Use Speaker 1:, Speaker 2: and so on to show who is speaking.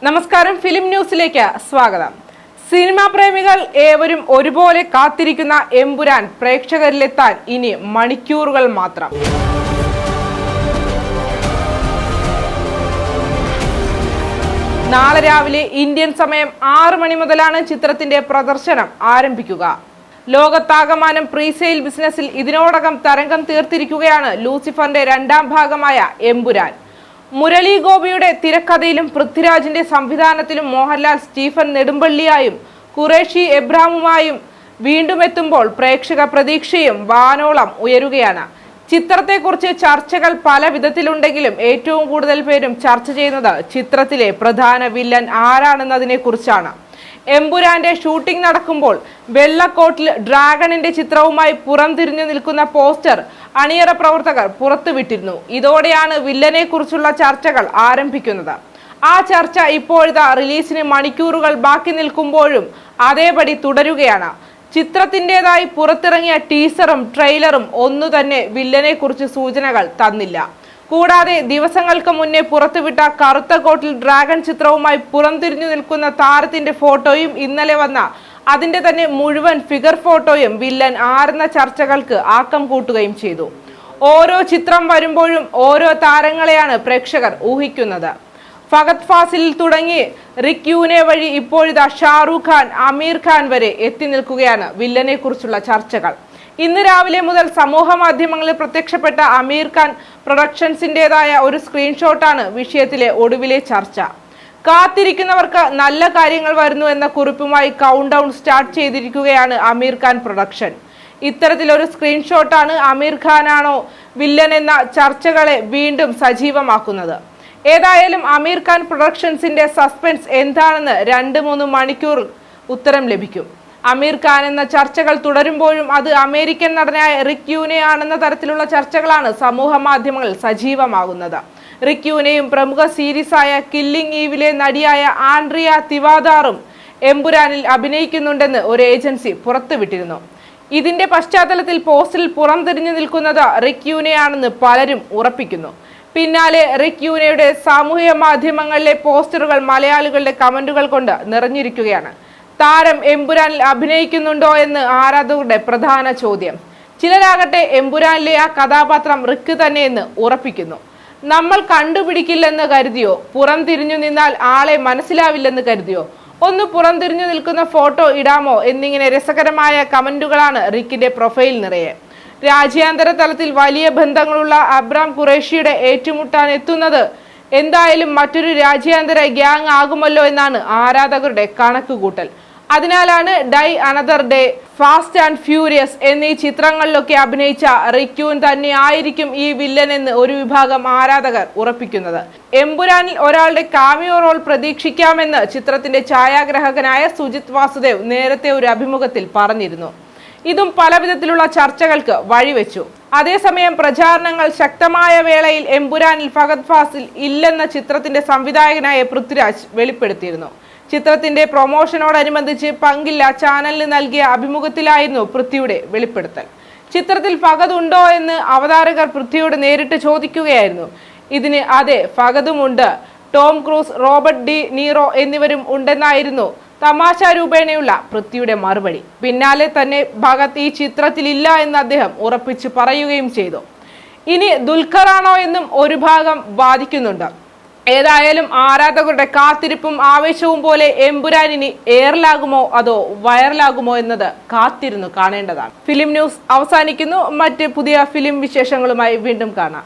Speaker 1: നമസ്കാരം, ഫിലിം ന്യൂസിലേക്ക് സ്വാഗതം. സിനിമാ പ്രേമികൾ ഏവരും ഒരുപോലെ കാത്തിരിക്കുന്ന എമ്പുരാൻ പ്രേക്ഷകരിലെത്താൻ ഇനി മണിക്കൂറുകൾ മാത്രം. നാളെ രാവിലെ ഇന്ത്യൻ സമയം 6 മണി മുതലാണ് ചിത്രത്തിന്റെ പ്രദർശനം ആരംഭിക്കുക. ലോകത്താകമാനം പ്രീസെയിൽ ബിസിനസ്സിൽ ഇതിനോടകം തരംഗം തീർത്തിരിക്കുകയാണ് ലൂസിഫറിന്റെ രണ്ടാം ഭാഗമായ എമ്പുരാൻ. മുരളി ഗോപിയുടെ തിരക്കഥയിലും പൃഥ്വിരാജിന്റെ സംവിധാനത്തിലും മോഹൻലാൽ സ്റ്റീഫൻ നെടുമ്പള്ളിയായും ഖുറേഷി എബ്രാമുമായും വീണ്ടും എത്തുമ്പോൾ പ്രേക്ഷക പ്രതീക്ഷയും വാനോളം ഉയരുകയാണ്. ചിത്രത്തെക്കുറിച്ച് ചർച്ചകൾ പല വിധത്തിലുണ്ടെങ്കിലും ഏറ്റവും കൂടുതൽ പേരും ചർച്ച ചെയ്യുന്നത് ചിത്രത്തിലെ പ്രധാന വില്ലൻ ആരാണെന്നതിനെ കുറിച്ചാണ്. എമ്പുരാന്റെ ഷൂട്ടിംഗ് നടക്കുമ്പോൾ വെള്ളക്കോട്ടിൽ ഡ്രാഗണിന്റെ ചിത്രവുമായി പുറംതിരിഞ്ഞു നിൽക്കുന്ന പോസ്റ്റർ അണിയറ പ്രവർത്തകർ പുറത്തുവിട്ടിരുന്നു. ഇതോടെയാണ് വില്ലനെ കുറിച്ചുള്ള ചർച്ചകൾ ആരംഭിക്കുന്നത്. ആ ചർച്ച ഇപ്പോഴത്തെ റിലീസിന് മണിക്കൂറുകൾ ബാക്കി നിൽക്കുമ്പോഴും അതേപടി തുടരുകയാണ്. ചിത്രത്തിൻ്റെതായി പുറത്തിറങ്ങിയ ടീസറും ട്രെയിലറും ഒന്നു തന്നെ വില്ലനെ കുറിച്ച് സൂചനകൾ തന്നില്ല. കൂടാതെ ദിവസങ്ങൾക്ക് മുന്നേ പുറത്തുവിട്ട കറുത്ത കോട്ടിൽ ഡ്രാഗൺ ചിത്രവുമായി പുറംതിരിഞ്ഞു നിൽക്കുന്ന താരത്തിന്റെ ഫോട്ടോയും ഇന്നലെ വന്ന അതിന്റെ തന്നെ മുഴുവൻ ഫിഗർ ഫോട്ടോയും വില്ലൻ ആരെന്ന ചർച്ചകൾക്ക് ആക്കം കൂട്ടുകയും ചെയ്തു. ഓരോ ചിത്രം വരുമ്പോഴും ഓരോ താരങ്ങളെയാണ് പ്രേക്ഷകർ ഊഹിക്കുന്നത്. ഫഹദ് ഫാസിൽ തുടങ്ങി റിക് യൂനെ വഴി ഇപ്പോഴിതാ ഷാറൂഖ് ഖാൻ, അമീർ ഖാൻ വരെ എത്തി നിൽക്കുകയാണ് വില്ലനെ കുറിച്ചുള്ള ചർച്ചകൾ. ഇന്ന് രാവിലെ മുതൽ സമൂഹ മാധ്യമങ്ങളിൽ പ്രത്യക്ഷപ്പെട്ട അമീർ ഖാൻ പ്രൊഡക്ഷൻസിൻ്റെതായ ഒരു സ്ക്രീൻഷോട്ടാണ് വിഷയത്തിലെ ഒടുവിലെ ചർച്ച. കാത്തിരിക്കുന്നവർക്ക് നല്ല കാര്യങ്ങൾ വരുന്നു എന്ന കുറിപ്പുമായി കൗണ്ട് ഡൗൺ സ്റ്റാർട്ട് ചെയ്തിരിക്കുകയാണ് അമീർ ഖാൻ പ്രൊഡക്ഷൻ. ഇത്തരത്തിലൊരു സ്ക്രീൻഷോട്ടാണ് അമീർ ഖാനാണോ വില്ലൻ എന്ന ചർച്ചകളെ വീണ്ടും സജീവമാക്കുന്നത്. ഏതായാലും അമീർ ഖാൻ പ്രൊഡക്ഷൻസിന്റെ സസ്പെൻസ് എന്താണെന്ന് 2-3 മണിക്കൂർ ഉത്തരം ലഭിക്കും. അമീർ ഖാൻ എന്ന ചർച്ചകൾ തുടരുമ്പോഴും അത് അമേരിക്കൻ നടനായ റിക് യൂനെ ആണെന്ന തരത്തിലുള്ള ചർച്ചകളാണ് സമൂഹ മാധ്യമങ്ങളിൽ സജീവമാകുന്നത്. റിക് യൂനെയും പ്രമുഖ സീരീസായ കില്ലിംഗ് ഈവിലെ നടിയായ ആൻഡ്രിയ തിവാദാറും എമ്പുരാനിൽ അഭിനയിക്കുന്നുണ്ടെന്ന് ഒരു ഏജൻസി പുറത്തുവിട്ടിരുന്നു. ഇതിന്റെ പശ്ചാത്തലത്തിൽ പോസ്റ്റിൽ പുറംതിരിഞ്ഞു നിൽക്കുന്നത് റിക് യൂനെയാണെന്ന് പലരും ഉറപ്പിക്കുന്നു. പിന്നാലെ റിക് യൂനെയുടെ സാമൂഹിക മാധ്യമങ്ങളിലെ പോസ്റ്ററുകൾ മലയാളികളുടെ കമന്റുകൾ കൊണ്ട് നിറഞ്ഞിരിക്കുകയാണ്. താരം എമ്പുരാനിൽ അഭിനയിക്കുന്നുണ്ടോ എന്ന് ആരാധകരുടെ പ്രധാന ചോദ്യം. ചിലരാകട്ടെ എമ്പുരാനിലെ ആ കഥാപാത്രം റിക്ക് തന്നെയെന്ന് ഉറപ്പിക്കുന്നു. നമ്മൾ കണ്ടുപിടിക്കില്ലെന്ന് കരുതിയോ? പുറംതിരിഞ്ഞു നിന്നാൽ ആളെ മനസ്സിലാവില്ലെന്ന് കരുതിയോ? ഒന്ന് പുറംതിരിഞ്ഞു നിൽക്കുന്ന ഫോട്ടോ ഇടാമോ എന്നിങ്ങനെ രസകരമായ കമന്റുകളാണ് റിക്കിന്റെ പ്രൊഫൈൽ നിറയെ. രാജ്യാന്തര തലത്തിൽ വലിയ ബന്ധങ്ങളുള്ള അബ്രാം ഖുറേഷിയുടെ ഏറ്റുമുട്ടാൻ എത്തുന്നത് എന്തായാലും മറ്റൊരു രാജ്യാന്തര ഗ്യാങ് ആകുമല്ലോ എന്നാണ് ആരാധകരുടെ കണക്കുകൂട്ടൽ. അതിനാലാണ് die another day, fast and furious എന്നീ ചിത്രങ്ങളിലൊക്കെ അഭിനയിച്ച റിക് യൂൻ തന്നെ ആയിരിക്കും ഈ വില്ലൻ എന്ന് ഒരു വിഭാഗം ആരാധകർ ഉറപ്പിക്കുന്നത്. എമ്പുരാനിൽ ഒരാളുടെ കാമിയോ റോൾ പ്രതീക്ഷിക്കാമെന്ന് ചിത്രത്തിന്റെ ഛായാഗ്രാഹകനായ സുജിത് വാസുദേവ് നേരത്തെ ഒരു അഭിമുഖത്തിൽ പറഞ്ഞിരുന്നു. ഇതും പലവിധത്തിലുള്ള ചർച്ചകൾക്ക് വഴിവെച്ചു. അതേസമയം പ്രചാരണങ്ങൾ ശക്തമായ വേളയിൽ എമ്പുരാനിൽ ഫഹദ് ഫാസിൽ ഇല്ലെന്ന ചിത്രത്തിന്റെ സംവിധായകനായ പൃഥ്വിരാജ് വെളിപ്പെടുത്തിയിരുന്നു. ചിത്രത്തിന്റെ പ്രൊമോഷനോടനുബന്ധിച്ച് പങ്കില്ല ചാനലിന് നൽകിയ അഭിമുഖത്തിലായിരുന്നു പൃഥ്വിയുടെ വെളിപ്പെടുത്തൽ. ചിത്രത്തിൽ ഫഹദ് ഉണ്ടോ എന്ന് അവതാരകർ പൃഥ്വിയോട് നേരിട്ട് ചോദിക്കുകയായിരുന്നു. ഇതിന് അതെ, ഫഹദുമുണ്ട്, Tom Cruise, Robert De Niro എന്നിവരും ഉണ്ടെന്നായിരുന്നു തമാശ രൂപേണയുള്ള പൃഥ്വിയുടെ മറുപടി. പിന്നാലെ തന്നെ ഭഗത് ഈ ചിത്രത്തിലില്ല എന്ന് അദ്ദേഹം ഉറപ്പിച്ചു പറയുകയും ചെയ്തു. ഇനി ദുൽഖറാണോ എന്നും ഒരു ഭാഗം വാദിക്കുന്നുണ്ട്. ഏതായാലും ആരാധകരുടെ കാത്തിരിപ്പും ആവേശവും പോലെ എമ്പുരാനിനി എയറിലാകുമോ അതോ വൈറലാകുമോ എന്നത് കാത്തിരുന്നു കാണേണ്ടതാണ്. ഫിലിം ന്യൂസ് അവസാനിക്കുന്നു. മറ്റ് പുതിയ ഫിലിം വിശേഷങ്ങളുമായി വീണ്ടും കാണാം.